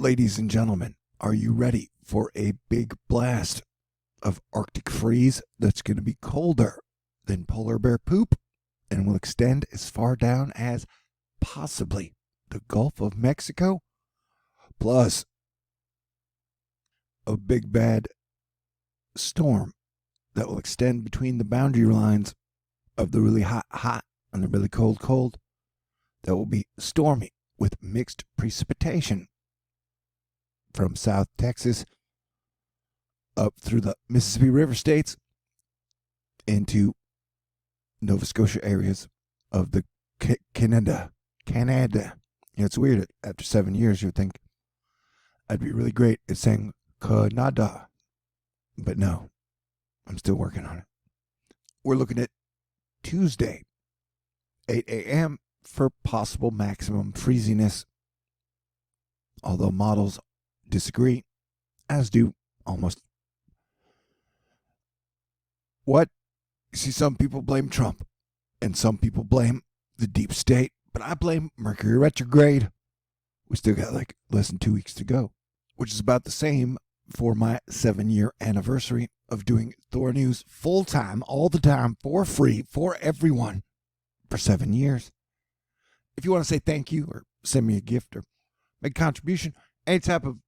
Ladies and gentlemen, are you ready for a big blast of Arctic freeze that's going to be colder than polar bear poop and will extend as far down as possibly the Gulf of Mexico? Plus, a big bad storm that will extend between the boundary lines of the really hot and the really cold that will be stormy with mixed precipitation from South Texas up through the Mississippi River states into Nova Scotia areas of the Canada. It's weird. After 7 years, you would think I'd be really great at saying Canada. But no, I'm still working on it. We're looking at Tuesday, 8 a.m. for possible maximum freeziness, although models disagree, as do almost. What? See, some people blame Trump, and some people blame the deep state, but I blame Mercury retrograde. We still got like less than 2 weeks to go, which is about the same for my 7-year anniversary of doing THORnews full-time, all the time, for free, for everyone, for 7 years. If you want to say thank you or send me a gift or make a contribution, any type of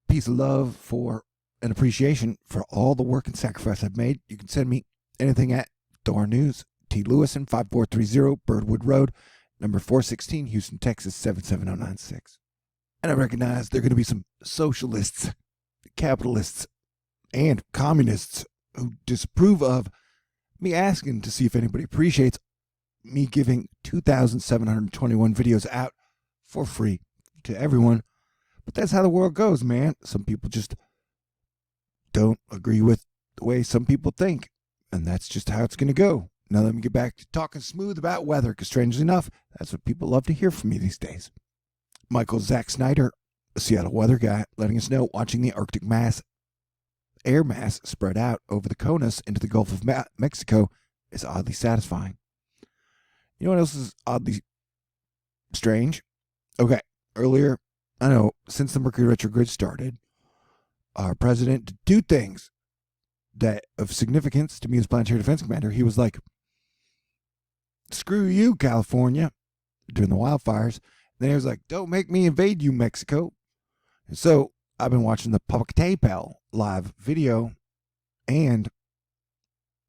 piece of love for an appreciation for all the work and sacrifice I've made, you can send me anything at THORnews, T. Lewison, 5430 Birdwood Road, number 416, Houston, Texas, 77096. And I recognize there are going to be some socialists, capitalists, and communists who disapprove of me asking to see if anybody appreciates me giving 2,721 videos out for free to everyone. But that's how the world goes, man. Some people just don't agree with the way some people think, and that's just how it's going to go. Now let me get back to talking smooth about weather, because strangely enough, that's what people love to hear from me these days. Michael Zach Snyder, a Seattle weather guy, letting us know watching the Arctic air mass spread out over the CONUS into the Gulf of Mexico is oddly satisfying. You know what else is oddly strange? Okay, earlier, I know, since the Mercury retrograde started, our president did two things that of significance to me as Planetary Defense Commander. He was like, screw you, California, during the wildfires. Then he was like, don't make me invade you, Mexico. And so I've been watching the Popocatepetl live video, and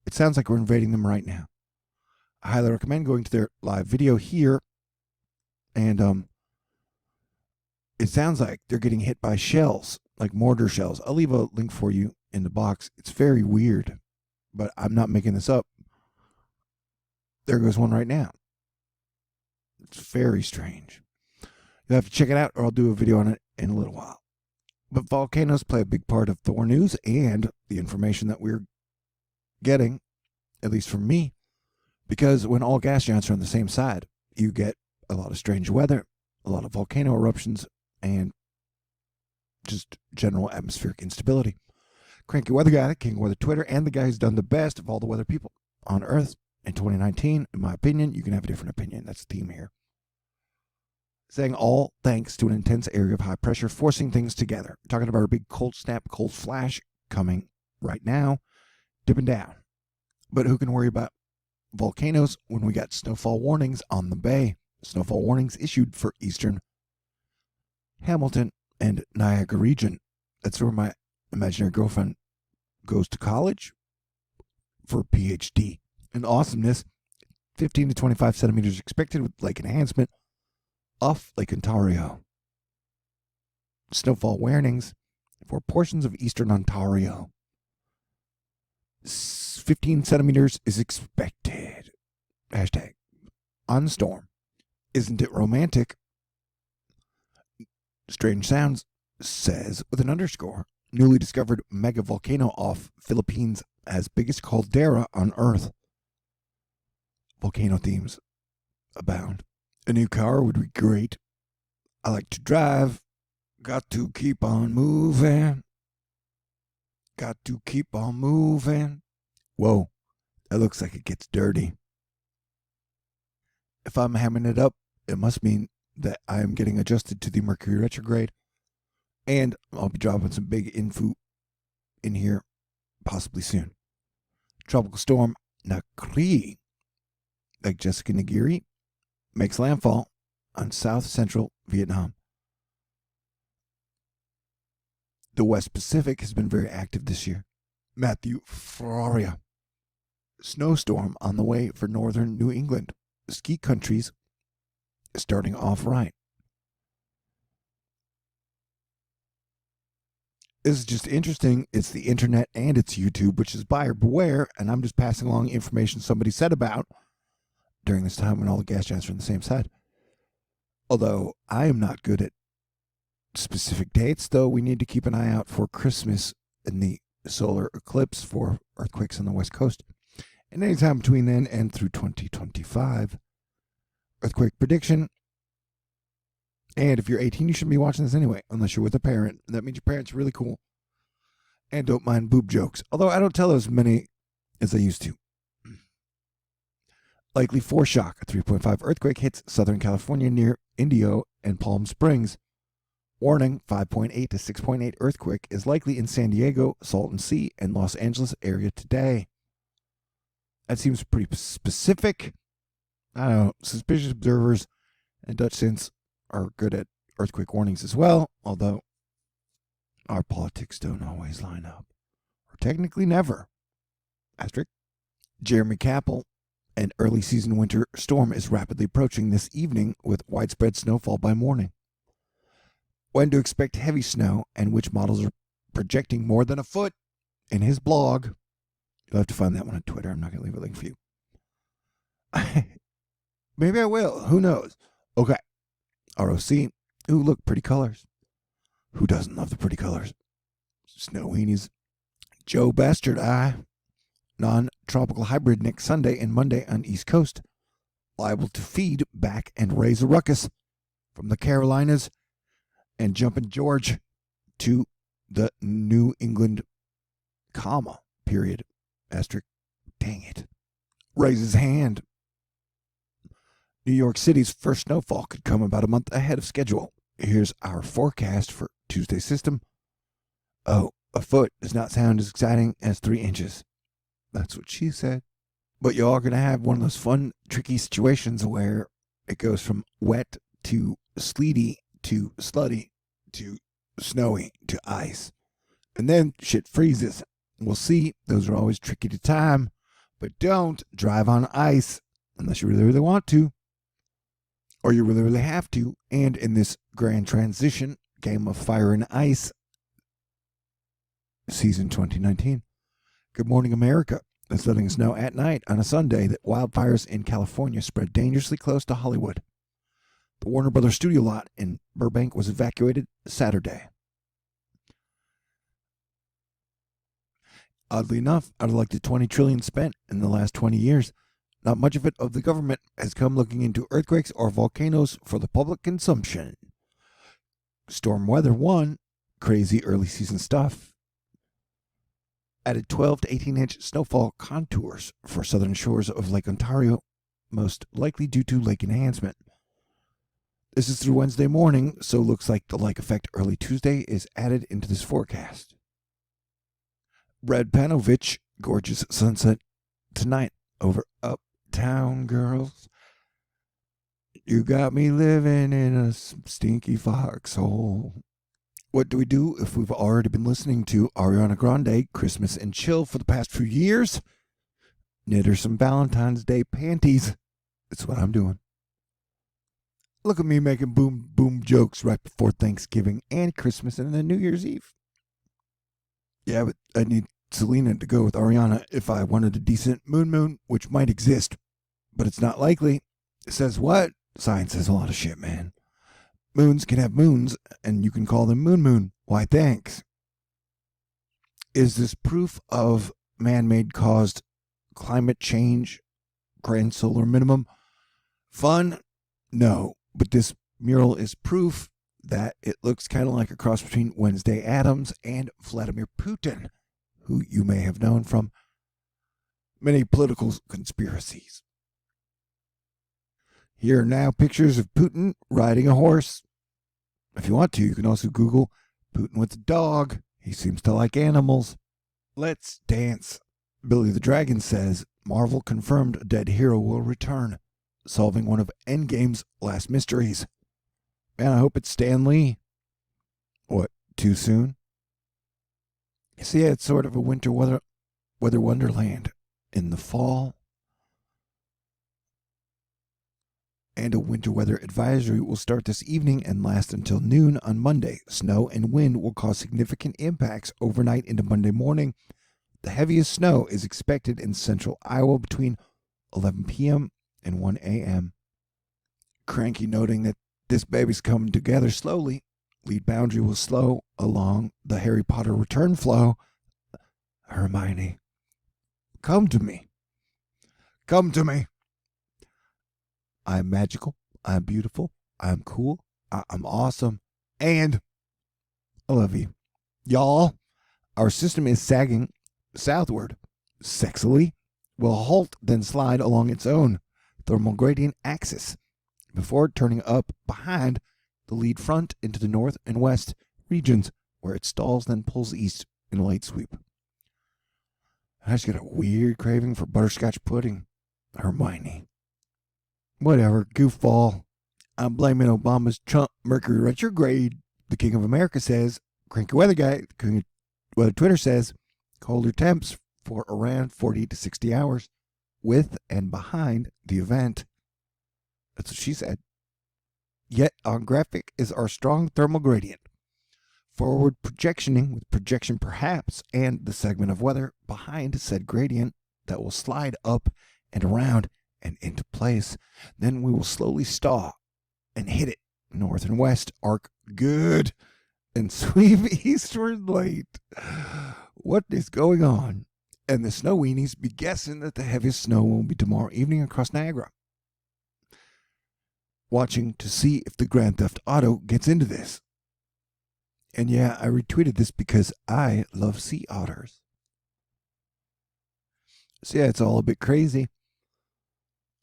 it sounds like we're invading them right now. I highly recommend going to their live video here, and it sounds like they're getting hit by shells, like mortar shells. I'll leave a link for you in the box. It's very weird, but I'm not making this up. There goes one right now. It's very strange. You'll have to check it out, or I'll do a video on it in a little while. But volcanoes play a big part of THORnews and the information that we're getting, at least from me, because when all gas giants are on the same side, you get a lot of strange weather, a lot of volcano eruptions, and just general atmospheric instability. Cranky Weather Guy, the King of Weather Twitter, and the guy who's done the best of all the weather people on Earth in 2019, in my opinion. You can have a different opinion. That's the theme here. Saying all thanks to an intense area of high pressure forcing things together. We're talking about a big cold snap, cold flash coming right now, dipping down. But who can worry about volcanoes when we got snowfall warnings on the bay? Snowfall warnings issued for eastern Hamilton and Niagara region. That's where my imaginary girlfriend goes to college for a PhD in awesomeness. 15 to 25 centimeters expected with lake enhancement off Lake Ontario. Snowfall warnings for portions of eastern Ontario. 15 centimeters is expected. Hashtag on storm. Isn't it romantic? Strange Sounds says with an underscore. Newly discovered mega volcano off Philippines as biggest caldera on Earth. Volcano themes abound. A new car would be great. I like to drive. Got to keep on moving. Got to keep on moving. Whoa, that looks like it gets dirty. If I'm hamming it up, it must mean that I am getting adjusted to the Mercury retrograde, and I'll be dropping some big info in here possibly soon. Tropical storm Nakri, like Jessica Nagiri, makes landfall on south central Vietnam. The West Pacific has been very active this year. Matthew Floria. Snowstorm on the way for northern New England. Ski countries starting off right. This is just interesting. It's the internet and it's YouTube, which is buyer beware, and I'm just passing along information somebody said about during this time when all the gas giants are on the same side. Although I am not good at specific dates, though we need to keep an eye out for Christmas and the solar eclipse for earthquakes on the West Coast. And anytime between then and through 2025, earthquake prediction. And if you're 18, you shouldn't be watching this anyway, unless you're with a parent. That means your parents are really cool and don't mind boob jokes. Although I don't tell as many as I used to. Likely foreshock, a 3.5 earthquake hits Southern California near Indio and Palm Springs. Warning, 5.8 to 6.8 earthquake is likely in San Diego, Salton Sea, and Los Angeles area today. That seems pretty specific. I don't know. Suspicious observers and Dutch saints are good at earthquake warnings as well, although our politics don't always line up. Or technically never. Asterisk. Jeremy Capel, an early season winter storm is rapidly approaching this evening with widespread snowfall by morning. When to expect heavy snow and which models are projecting more than a foot in his blog. You'll have to find that one on Twitter. I'm not going to leave a link for you. Maybe I will. Who knows? Okay. ROC. Ooh, look, pretty colors. Who doesn't love the pretty colors? Snow weenies. Joe Bastard Eye. Non-tropical hybrid next Sunday and Monday on East Coast. Liable to feed back and raise a ruckus from the Carolinas and jumping George to the New England, comma, period, asterisk, dang it, raises hand. New York City's first snowfall could come about a month ahead of schedule. Here's our forecast for Tuesday's system. Oh, a foot does not sound as exciting as 3 inches. That's what she said. But you are going to have one of those fun, tricky situations where it goes from wet to sleety to slutty to snowy to ice. And then shit freezes. We'll see. Those are always tricky to time. But don't drive on ice unless you really, really want to. Or you really, really have to. And in this grand transition, Game of Fire and Ice, season 2019. Good Morning America is letting us know at night on a Sunday that wildfires in California spread dangerously close to Hollywood. The Warner Brothers studio lot in Burbank was evacuated Saturday. Oddly enough, out of like the $20 trillion spent in the last 20 years, not much of it of the government has come looking into earthquakes or volcanoes for the public consumption. Storm Weather 1, crazy early season stuff, added 12 to 18-inch snowfall contours for southern shores of Lake Ontario, most likely due to lake enhancement. This is through Wednesday morning, so looks like the like effect early Tuesday is added into this forecast. Brad Panovich, gorgeous sunset tonight over Uptown Girls. You got me living in a stinky foxhole. What do we do if we've already been listening to Ariana Grande, Christmas and Chill for the past few years? Knit her some Valentine's Day panties. That's what I'm doing. Look at me making boom jokes right before Thanksgiving and Christmas and then New Year's Eve. Yeah, but I need Selena to go with Ariana if I wanted a decent moon, which might exist, but it's not likely. It says what? Science says a lot of shit, man. Moons can have moons, and you can call them moon. Why, thanks. Is this proof of man-made caused climate change, grand solar minimum? Fun? No, but this mural is proof that it looks kind of like a cross between Wednesday Addams and Vladimir Putin, who you may have known from many political conspiracies. Here are now pictures of Putin riding a horse. If you want to, you can also Google Putin with a dog. He seems to like animals. Let's dance. Billy the Dragon says Marvel confirmed a dead hero will return, solving one of Endgame's last mysteries. Man, I hope it's Stan Lee. What, too soon? See, it's sort of a winter weather wonderland in the fall. And a winter weather advisory will start this evening and last until noon on Monday. Snow and wind will cause significant impacts overnight into Monday morning. The heaviest snow is expected in central Iowa between 11 p.m. and 1 a.m. Cranky noting that this baby's coming together slowly. Lead boundary will slow along the Harry Potter return flow. Hermione, come to me. Come to me. I'm magical. I'm beautiful. I'm cool. I'm awesome. And I love you. Y'all, our system is sagging southward. Sexily will halt, then slide along its own thermal gradient axis before turning up behind the lead front into the north and west regions, where it stalls, then pulls east in a light sweep. I just get a weird craving for butterscotch pudding. Hermione. Whatever, goofball. I'm blaming Obama's Trump Mercury retrograde. The King of America says, Cranky Weather Guy, the King of Weather Twitter says, colder temps for around 40 to 60 hours with and behind the event. That's what she said. Yet on graphic is our strong thermal gradient. Forward projectioning with projection perhaps and the segment of weather behind said gradient that will slide up and around and into place. Then we will slowly stall and hit it north and west, arc good, and sweep eastward late. What is going on? And the snow weenies be guessing that the heaviest snow will be tomorrow evening across Niagara. Watching to see if the Grand Theft Auto gets into this. And yeah, I retweeted this because I love sea otters. So yeah, it's all a bit crazy.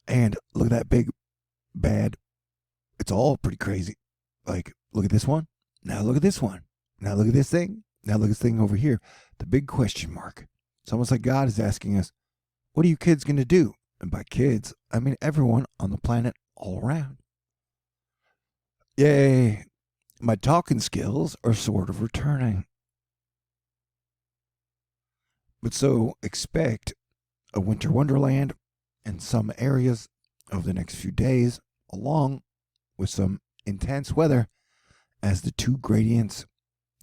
And look at that big bad. It's all pretty crazy. Like, look at this one. Now look at this one. Now look at this thing. Now look at this thing over here. The big question mark. It's almost like God is asking us, what are you kids going to do? And by kids, I mean everyone on the planet all around. Yay. My talking skills are sort of returning. But so expect a winter wonderland in some areas over the next few days, along with some intense weather as the two gradients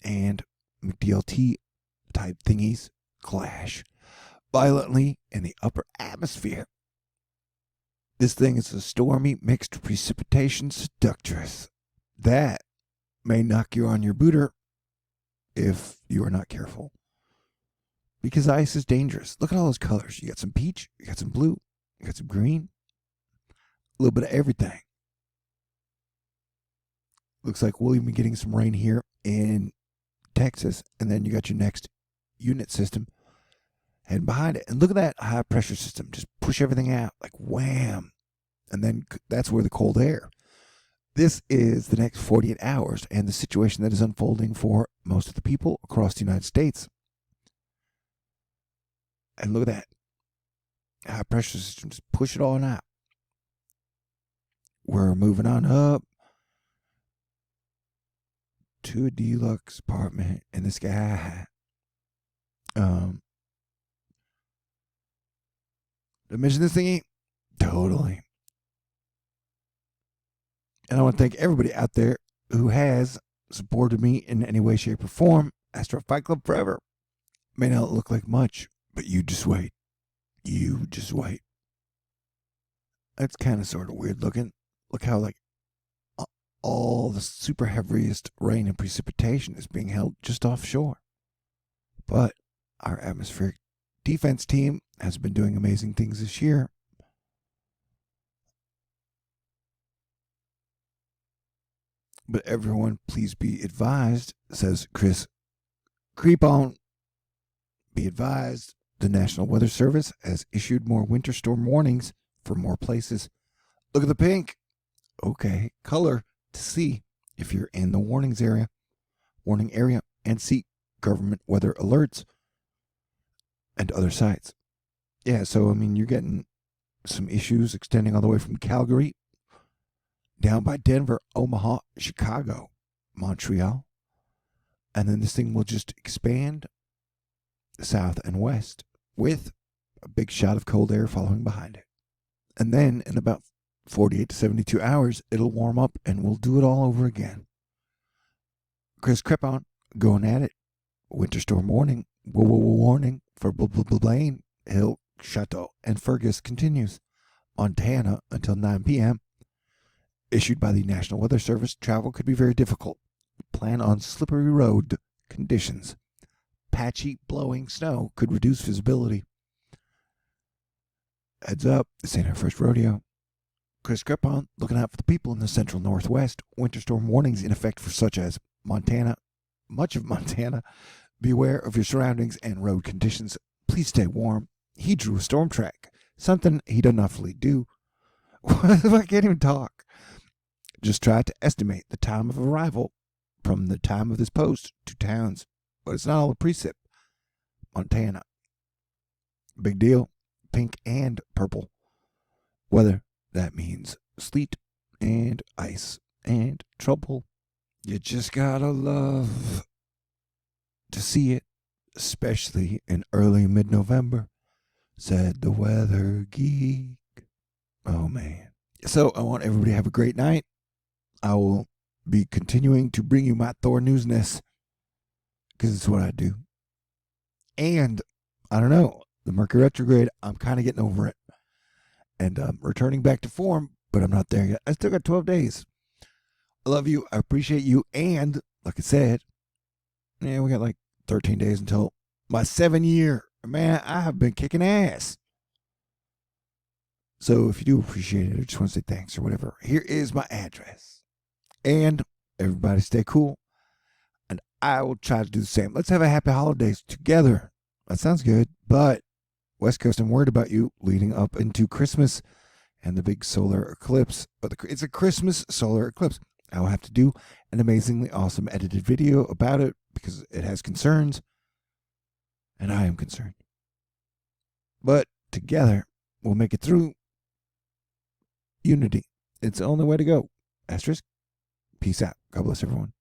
and McDLT type thingies clash violently in the upper atmosphere. This thing is a stormy mixed precipitation seductress that may knock you on your booter if you are not careful. Because ice is dangerous. Look at all those colors. You got some peach, you got some blue, you got some green, a little bit of everything. Looks like we'll even be getting some rain here in Texas, and then you got your next unit system heading behind it. And look at that high pressure system. Just push everything out like wham. And then that's where the cold air. This is the next 48 hours and the situation that is unfolding for most of the people across the United States. And look at that. High pressure system. Just push it all out. We're moving on up to a deluxe apartment in the sky. Did I mention this thingy? Totally. And I want to thank everybody out there who has supported me in any way, shape, or form. Astro Fight Club forever. May not look like much, but you just wait. You just wait. That's kind of sort of weird looking. Look how like all the super heaviest rain and precipitation is being held just offshore. But our atmospheric defense team has been doing amazing things this year. But everyone, please be advised, says Chris Creep on. Be advised, the National Weather Service has issued more winter storm warnings for more places. Look at the pink. okay, color to see if you're in the warning area, and see government weather alerts and other sites. Yeah, so I mean, you're getting some issues extending all the way from Calgary down by Denver, Omaha, Chicago, Montreal, and then this thing will just expand south and west with a big shot of cold air following behind it. And then in about 48 to 72 hours, it'll warm up and we'll do it all over again. Chris Crepon going at it. Winter storm warning. Warning for Blaine, Hill, Chateau, and Fergus continues. Montana until 9 p.m. Issued by the National Weather Service, travel could be very difficult. Plan on slippery road conditions. Patchy blowing snow could reduce visibility. Heads up, this ain't our first rodeo. Chris Crepon looking out for the people in the central northwest. Winter storm warnings in effect for such as Montana, much of Montana. Beware of your surroundings and road conditions. Please stay warm. He drew a storm track, something he doesn't often do. I can't even talk. Just try to estimate the time of arrival from the time of this post to towns, but it's not all a precip. Montana. Big deal. Pink and purple. Weather, that means sleet and ice and trouble. You just gotta love to see it, especially in early mid-November, said the weather geek. Oh, man. So I want everybody to have a great night. I will be continuing to bring you my Thor newsness because it's what I do. And I don't know, the Mercury retrograde, I'm kind of getting over it. And I'm returning back to form, but I'm not there yet. I still got 12 days. I love you. I appreciate you. And like I said, yeah, we got like 13 days until my 7-year. Man, I have been kicking ass. So if you do appreciate it, I just want to say thanks or whatever. Here is my address. And everybody stay cool. And I will try to do the same. Let's have a happy holidays together. That sounds good. But West Coast, I'm worried about you leading up into Christmas and the big solar eclipse. But it's a Christmas solar eclipse. I will have to do an amazingly awesome edited video about it because it has concerns. And I am concerned. But together, we'll make it through. Unity. It's the only way to go. Asterisk. Peace out. God bless everyone.